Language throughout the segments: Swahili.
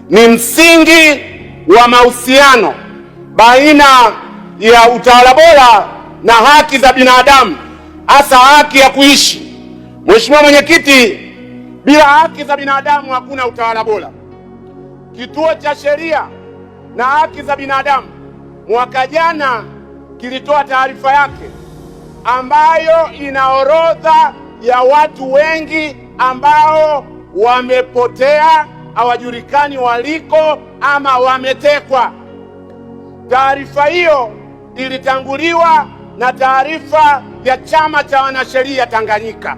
ni msingi wa mahusiano baina ya utawala bora na haki za binadamu, hasa haki ya kuishi. Mheshimiwa Mwenyekiti, bila haki za binadamu hakuna utawala bora. Kituo cha Sheria na Haki za Binadamu mwaka jana kilitoa taarifa yake ambayo ina orodha ya watu wengi ambao wamepotea, hawajulikani waliko ama wametekwa. Taarifa hiyo ilitanguliwa na taarifa ya Chama cha Wanasheria Tanganyika,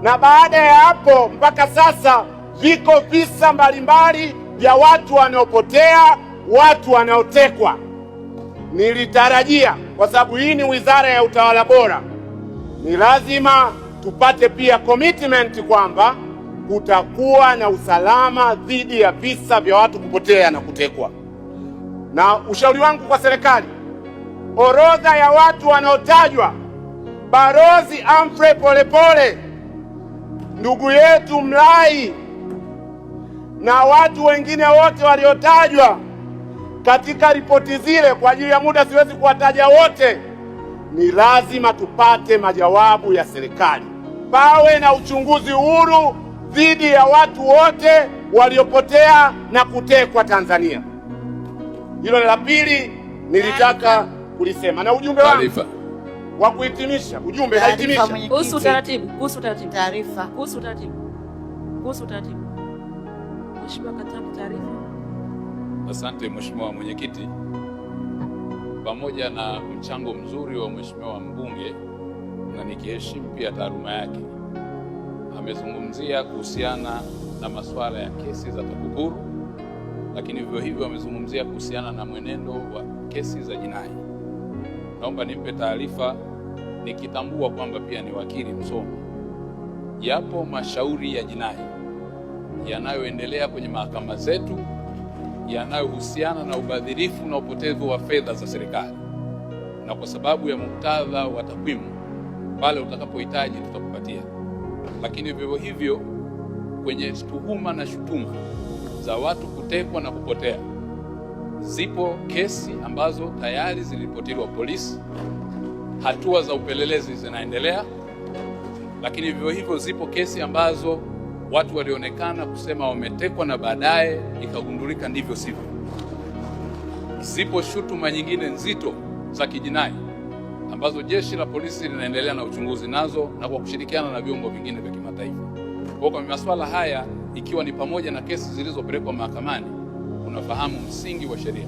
na baada ya hapo mpaka sasa viko visa mbalimbali vya watu wanaopotea, watu wanaotekwa. Nilitarajia, kwa sababu hii ni wizara ya utawala bora, ni lazima tupate pia commitment kwamba kutakuwa na usalama dhidi ya visa vya watu kupotea na kutekwa. Na ushauri wangu kwa serikali, orodha ya watu wanaotajwa, Balozi Humphrey Polepole, ndugu yetu Mlai na watu wengine wote waliotajwa katika ripoti zile, kwa ajili ya muda siwezi kuwataja wote, ni lazima tupate majawabu ya serikali. Pawe na uchunguzi huru dhidi ya watu wote waliopotea na kutekwa Tanzania. Hilo ni la pili nilitaka kulisema, na ujumbe wangu wa kuhitimisha, ujumbe hitimisha kuhusu utaratibu, Mheshimiwa Katibu, taarifa. Asante Mheshimiwa Mwenyekiti, pamoja na mchango mzuri wa Mheshimiwa mbunge na nikiheshimu pia taaluma yake, amezungumzia kuhusiana na masuala ya kesi za TAKUKURU, lakini vivyo hivyo amezungumzia kuhusiana na mwenendo wa kesi za jinai. Naomba nimpe taarifa nikitambua kwamba pia ni wakili msomi. Yapo mashauri ya jinai yanayoendelea kwenye mahakama zetu yanayohusiana na ubadhirifu na upotevu wa fedha za serikali, na kwa sababu ya muktadha wa takwimu, pale utakapohitaji tutakupatia. Lakini vivyo hivyo kwenye tuhuma na shutuma za watu kutekwa na kupotea, zipo kesi ambazo tayari ziliripotiwa polisi, hatua za upelelezi zinaendelea. Lakini vivyo hivyo zipo kesi ambazo watu walionekana kusema wametekwa na baadaye ikagundulika ndivyo sivyo. Zipo shutuma nyingine nzito za kijinai ambazo jeshi la polisi linaendelea na uchunguzi nazo na kwa kushirikiana na vyombo vingine vya kimataifa. Kwa masuala haya, ikiwa ni pamoja na kesi zilizopelekwa mahakamani, unafahamu msingi wa sheria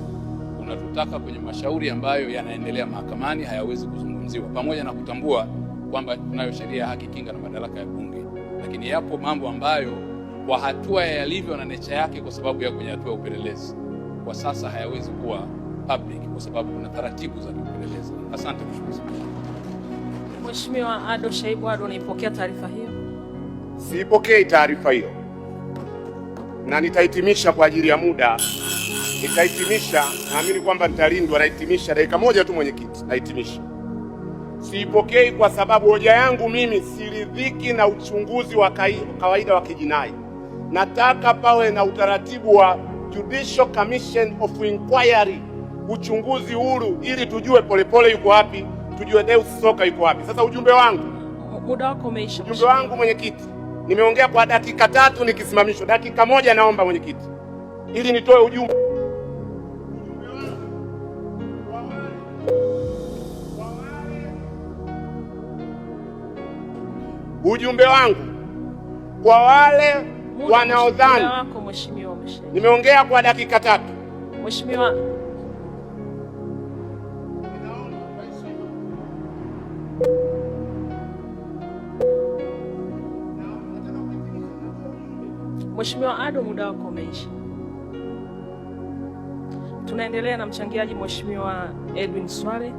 unatutaka kwenye mashauri ambayo yanaendelea mahakamani hayawezi kuzungumziwa, pamoja na kutambua kwamba tunayo sheria ya haki, kinga na madaraka ya bunge. Lakini yapo mambo ambayo kwa hatua yalivyo na nature yake, kwa sababu ya kwenye hatua ya upelelezi, kwa sasa hayawezi kuwa public kwa sababu kuna taratibu za upelelezi. Asante Mheshimiwa Ado Shaibu Ado, unaipokea taarifa hiyo? Siipokei taarifa hiyo, na nitahitimisha kwa ajili ya muda. Nitahitimisha, naamini kwamba nitalindwa. Nahitimisha dakika moja tu mwenyekiti, nahitimisha. Siipokei kwa sababu hoja yangu mimi siridhiki na uchunguzi wa kawaida wa kijinai. Nataka pawe na utaratibu wa Judicial Commission of Inquiry, uchunguzi huru, ili tujue Polepole yuko wapi, tujue Deus Soka yuko wapi. Sasa ujumbe wangu, muda wako umeisha. Ujumbe wangu mwenyekiti, nimeongea kwa dakika 3 nikisimamishwa dakika 1, naomba mwenyekiti, ili nitoe ujumbe. Ujumbe wangu kwa wale wanaodhani, nimeongea kwa dakika 3. Mheshimiwa, Mheshimiwa Ado, muda wako umeisha. Tunaendelea na mchangiaji Mheshimiwa Edwin Swale.